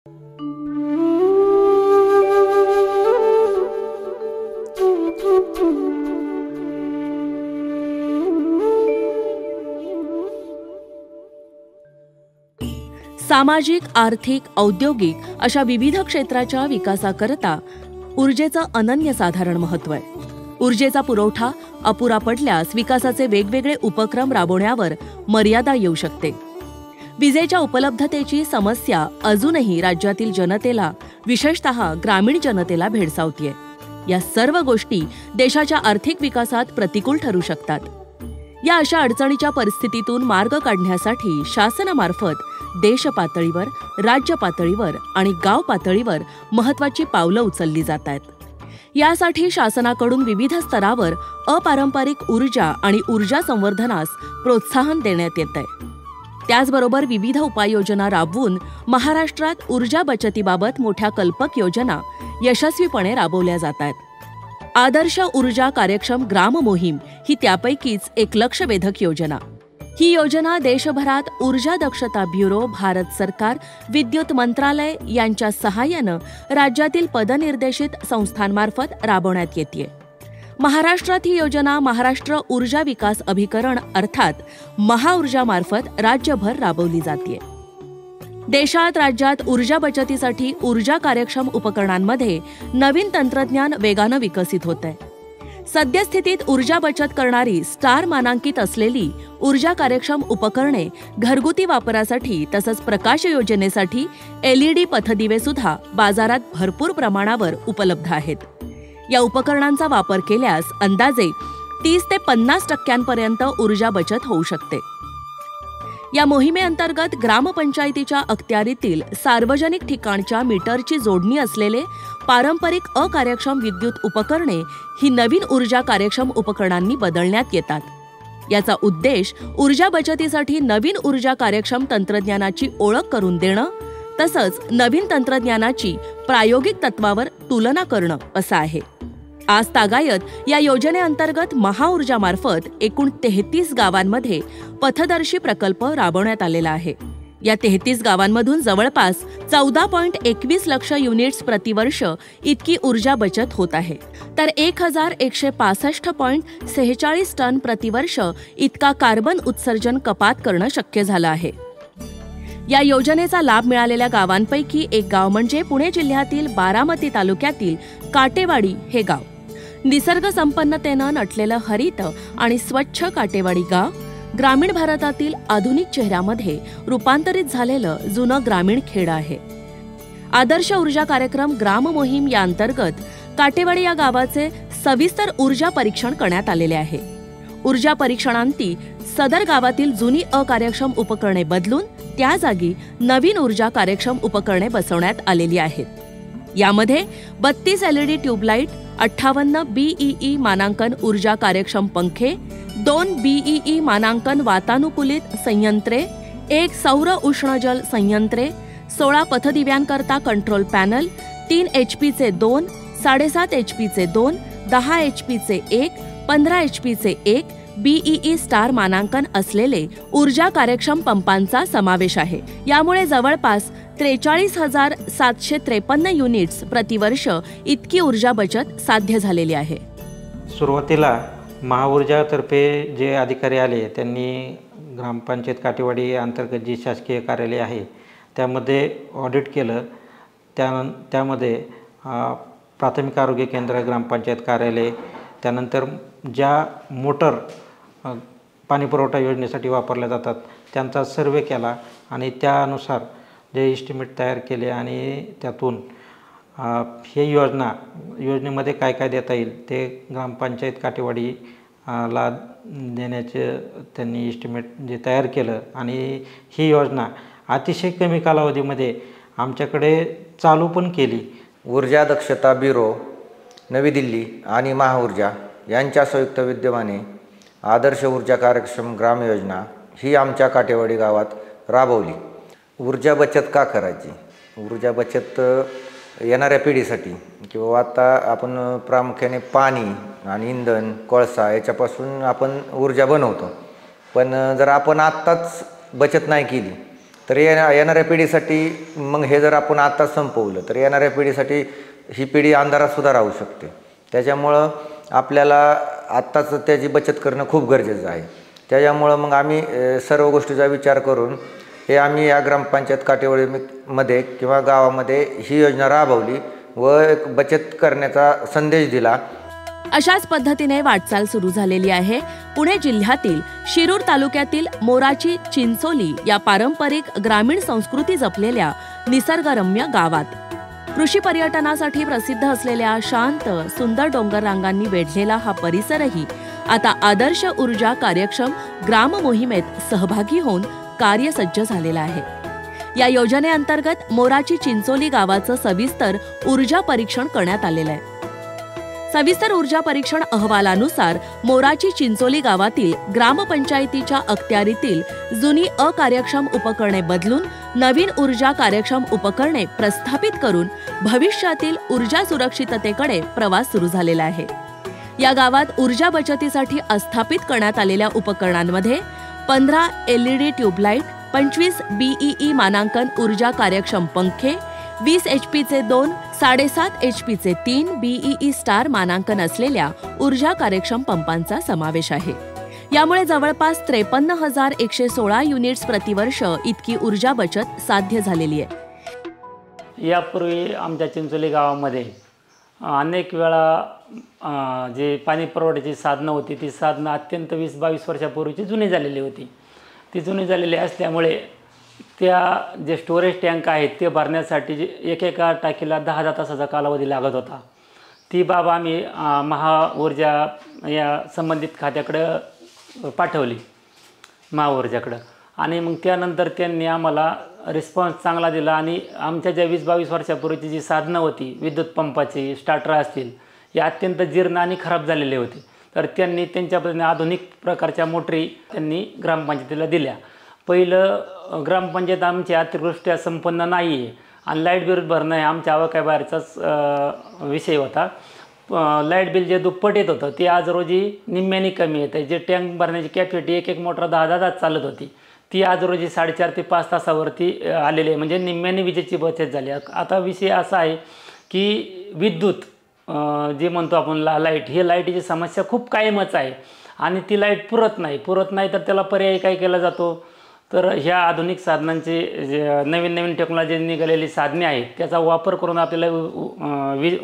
सामाजिक, आर्थिक, औद्योगिक अशा विविध क्षेत्राच्या विकासाकरता ऊर्जेचं अनन्यसाधारण महत्त्व आहे. ऊर्जेचा पुरवठा अपुरा पडल्यास विकासाचे वेगवेगळे उपक्रम राबवण्यावर मर्यादा येऊ शकते. विजेच्या उपलब्धतेची समस्या अजूनही राज्यातील जनतेला, विशेषतः ग्रामीण जनतेला भेडसावतीये. या सर्व गोष्टी देशाच्या आर्थिक विकासात प्रतिकूल ठरू शकतात. या अशा अडचणीच्या परिस्थितीतून मार्ग काढण्यासाठी शासनामार्फत देश पातळीवर, राज्य पातळीवर आणि गाव पातळीवर महत्त्वाची पावलं उचलली जात आहेत. यासाठी शासनाकडून विविध स्तरावर अपारंपरिक ऊर्जा आणि ऊर्जा संवर्धनास प्रोत्साहन देण्यात येत आहे. त्याचबरोबर विविध उपाययोजना राबवून महाराष्ट्रात ऊर्जा बचतीबाबत मोठ्या कल्पक योजना यशस्वीपणे राबवल्या जात आहेत. आदर्श ऊर्जा कार्यक्षम ग्राम मोहीम ही त्यापैकीच एक लक्षवेधक योजना. ही योजना देशभरात ऊर्जा दक्षता ब्युरो, भारत सरकार, विद्युत मंत्रालय यांच्या सहाय्यानं राज्यातील पदनिर्देशित संस्थांमार्फत राबवण्यात येते. महाराष्ट्रात ही योजना महाराष्ट्र ऊर्जा विकास अभिकरण अर्थात महाऊर्जामार्फत राज्यभर राबवली जाते. देशात, राज्यात ऊर्जा बचतीसाठी ऊर्जा कार्यक्षम उपकरणांमध्ये नवीन तंत्रज्ञान वेगानं विकसित होत आहे. सद्यस्थितीत ऊर्जा बचत करणारी स्टार मानांकित असलेली ऊर्जा कार्यक्षम उपकरणे घरगुती वापरासाठी तसंच प्रकाश योजनेसाठी LED पथदिवे सुद्धा बाजारात भरपूर प्रमाणावर उपलब्ध आहेत. या उपकरणांचा वापर केल्यास अंदाजे 30 ते 50% ऊर्जा बचत होऊ शकते. या मोहिमेअंतर्गत ग्रामपंचायतीच्या अखत्यारीतील सार्वजनिक ठिकाणच्या मीटरची जोडणी असलेले पारंपरिक अकार्यक्षम विद्युत उपकरणे ही नवीन ऊर्जा कार्यक्षम उपकरणांनी बदलण्यात येतात. याचा उद्देश ऊर्जा बचतीसाठी नवीन ऊर्जा कार्यक्षम तंत्रज्ञानाची ओळख करून देणं तसंच नवीन तंत्रज्ञानाची प्रायोगिक तत्वावर तुलना करणं असा आहे. आज तागायत या योजनेअंतर्गत महाऊर्जामार्फत एकूण 33 गावांमध्ये पथदर्शी प्रकल्प राबवण्यात आलेला आहे. या 33 गावांमधून जवळपास 14.21 लक्ष युनिट्स प्रतिवर्ष इतकी ऊर्जा बचत होत आहे. तर 1165.46 टन प्रतिवर्ष इतका कार्बन उत्सर्जन कपात करणं शक्य झालं आहे. या योजनेचा लाभ मिळालेल्या गावांपैकी एक गाव म्हणजे पुणे जिल्ह्यातील बारामती तालुक्यातील काटेवाडी हे गाव. निसर्ग संपन्नतेनं नटलेलं हरित आणि स्वच्छ काटेवाडी गाव ग्रामीण भारतातील आधुनिक चेहऱ्यामध्ये रूपांतरित झालेलं जुनं ग्रामीण खेडं आहे. आदर्श ऊर्जा कार्यक्रम ग्राम मोहीम या अंतर्गत काटेवाडी या गावाचे सविस्तर ऊर्जा परीक्षण करण्यात आलेले आहे. ऊर्जा परीक्षणांती सदर गावातील जुनी अकार्यक्षम उपकरणे बदलून त्या जागी नवीन ऊर्जा कार्यक्षम उपकरणे बसवण्यात आलेली आहेत. यामध्ये 32 LED ट्यूबलाईट, 58 BEE मानांकन ऊर्जा कार्यक्षम पंखे, 2 BEE मानांकन वातानुकूलित संयंत्रे, 1 सौर उष्णजल संयंत्रे, 16 पथदिव्यांकरता कंट्रोल पॅनल, 3 HPचे 2, 7.5 HPचे 2, 10 HPचे 1, 15 HPचे 1 BEE स्टार मानांकन असलेले ऊर्जा कार्यक्षम पंपांचा समावेश आहे. यामुळे जवळपास 43,753 युनिट्स प्रतिवर्ष इतकी ऊर्जा बचत साध्य झालेली आहे. सुरुवातीला महाऊर्जातर्फे जे अधिकारी आले त्यांनी ग्रामपंचायत काटेवाडी अंतर्गत जी शासकीय कार्यालय आहे त्यामध्ये ऑडिट केलं. त्यामध्ये प्राथमिक आरोग्य केंद्र, ग्रामपंचायत कार्यालय, त्यानंतर ज्या मोटर पाणीपुरवठा योजनेसाठी वापरल्या जातात त्यांचा सर्वे केला आणि त्यानुसार जे इस्टिमेट तयार केले आणि त्यातून हे योजनेमध्ये काय काय देता येईल ते ग्रामपंचायत काटेवाडी ला देण्याचे त्यांनी इस्टिमेट जे तयार केलं आणि ही योजना अतिशय कमी कालावधीमध्ये आमच्याकडे चालू पण केली. ऊर्जा दक्षता ब्युरो, नवी दिल्ली आणि महाऊर्जा यांच्या संयुक्त विद्यमाने आदर्श ऊर्जा कार्यक्षम ग्राम योजना ही आमच्या काटेवाडी गावात राबवली. ऊर्जा बचत का करायची? ऊर्जा बचत येणाऱ्या पिढीसाठी किंवा आता आपण प्रामुख्याने पाणी आणि इंधन, कोळसा याच्यापासून आपण ऊर्जा बनवतो. पण जर आपण आत्ताच बचत नाही केली तर येणाऱ्या पिढीसाठी मग हे जर आपण आत्ताच संपवलं तर येणाऱ्या पिढीसाठी ही पिढी अंधारातसुद्धा राहू शकते. त्याच्यामुळं आपल्याला आत्ताच त्याची बचत करणं खूप गरजेचं आहे. त्याच्यामुळं मग आम्ही सर्व गोष्टीचा विचार करून हे आम्ही या ग्रामपंचायत काटेवाडीमध्ये किंवा गावामध्ये ही योजना राबवली व एक बचत करण्याचा संदेश दिला. अशाच पद्धतीने वाटचाल सुरू झालेली आहे पुणे जिल्ह्यातील शिरूर तालुक्यातील मोराची चिंचोली या पारंपरिक ग्रामीण संस्कृती जपलेल्या निसर्गरम्य गावात. कृषी पर्यटनासाठी प्रसिद्ध असलेल्या शांत सुंदर डोंगर रांगांनी वेढलेला हा परिसरही आता आदर्श ऊर्जा कार्यक्षम ग्राम मोहिमेत सहभागी होऊन कार्यसज्ज झालेला आहे. या योजनेअंतर्गत मोराची चिंचोली गावाचं सविस्तर ऊर्जा परीक्षण करण्यात आलेलं आहे. सविस्तर ऊर्जा परीक्षण अहवालानुसार मोराची चिंचोली गावातील ग्रामपंचायतीच्या अखत्यारीतील जुनी अकार्यक्षम उपकरणे बदलून नवीन ऊर्जा कार्यक्षम उपकरणे प्रस्थापित करून भविष्यातील ऊर्जा सुरक्षिततेकडे प्रवास सुरू झालेला आहे. या गावात ऊर्जा बचतीसाठी स्थापित करण्यात आलेल्या उपकरणांमध्ये 15 LED ट्यूबलाईट, 25 BEE मानांकन ऊर्जा कार्यक्षम पंखे, 20 HPचे 2, 7.5 HPचे 3 BEE स्टार मानांकन असलेल्या ऊर्जा कार्यक्षम पंपांचा समावेश आहे. यामुळे जवळपास 53,116 युनिट्स प्रतिवर्ष इतकी ऊर्जा बचत साध्य झालेली आहे. यापूर्वी आमच्या चिंचोली गावामध्ये अनेक वेळा जे पाणी पुरवठ्याची साधनं होती ती साधनं अत्यंत 20-22 वर्षापूर्वीची जुनी झालेली होती. ती जुनी झालेली असल्यामुळे त्या जे स्टोरेज टँक आहेत ते भरण्यासाठी एकेका टाकीला 10 तासाचा कालावधी लागत होता. ती बाब आम्ही महाऊर्जा या संबंधित खात्याकडं पाठवली महाऊर्जाकडं आणि मग त्यानंतर त्यांनी आम्हाला रिस्पॉन्स चांगला दिला आणि आमच्या ज्या 20-22 वर्षापूर्वीची जी साधनं होती विद्युत पंपाची स्टार्टर असतील या अत्यंत जीर्ण आणि खराब झालेले होते. तर त्यांनी त्यांच्या पद्धतीने आधुनिक प्रकारच्या मोटरी त्यांनी ग्रामपंचायतीला दिल्या. पहिलं ग्रामपंचायत आमची आर्थिकदृष्ट्या संपन्न नाही आहे आणि लाईट बिल भरणं हे आमच्या आवाक्याबाहेरचाच विषय होता. लाईट बिल जे दुप्पट येत होतं ते आज रोजी निम्म्याने कमी येतं. जे टँक भरण्याची कॅपॅसिटी एक मोटर 10 तास चालत होती ती आज रोजी 4.5 ते 5 तासावरती आलेली आहे. म्हणजे निम्म्याने विजेची बचत झाली. आता विषय असा आहे की विद्युत जे म्हणतो आपण लाईट ही लाईटीची समस्या खूप कायमच आहे आणि ती लाईट पुरत नाही तर त्याला पर्याय काय केला जातो तर ह्या आधुनिक साधनांचे जे नवीन टेक्नॉलॉजी निघालेली साधने आहेत त्याचा वापर करून आपल्याला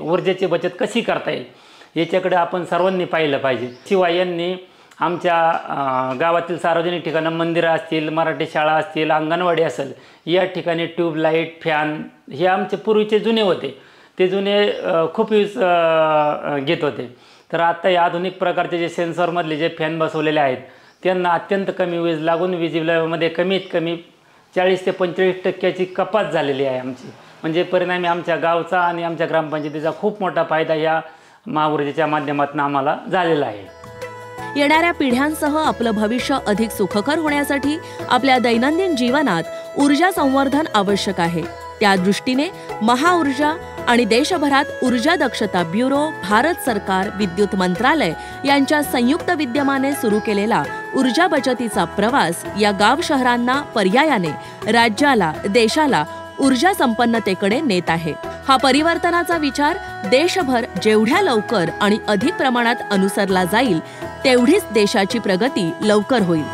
ऊर्जेची बचत कशी करता येईल याच्याकडे आपण सर्वांनी पाहिलं पाहिजे. शिवाय यांनी आमच्या गावातील सार्वजनिक ठिकाणं मंदिरं असतील, मराठी शाळा असतील, अंगणवाडी असेल या ठिकाणी ट्यूबलाईट, फॅन हे आमचे पूर्वीचे जुने होते. ते जुने खूप यूज घेत होते. तर आता या आधुनिक प्रकारचे जे सेन्सरमधले जे फॅन बसवलेले आहेत त्यांना अत्यंत कमी वीज लागून वीज बिलामध्ये कमीत कमी 40 ते 45% कपात झालेली आहे आमची. म्हणजे परिणामी आमच्या गावचा आणि आमच्या ग्रामपंचायतीचा खूप मोठा फायदा या महाऊर्जेच्या माध्यमातून आम्हाला झालेला आहे. येणाऱ्या पिढ्यांसह आपलं भविष्य अधिक सुखकर होण्यासाठी आपल्या दैनंदिन जीवनात ऊर्जा संवर्धन आवश्यक आहे. त्या दृष्टीने महाऊर्जा आणि देशभरात ऊर्जा दक्षता ब्युरो, भारत सरकार, विद्युत मंत्रालय यांच्या संयुक्त विद्यमाने सुरू केलेला ऊर्जा बचतीचा प्रवास या गाव शहरांना पर्यायाने राज्याला, देशाला ऊर्जा संपन्नतेकडे नेत आहे. हा परिवर्तनाचा विचार देशभर जेवढ्या लवकर आणि अधिक प्रमाणात अनुसरला जाईल तेवढीच देशाची प्रगती लवकर होईल.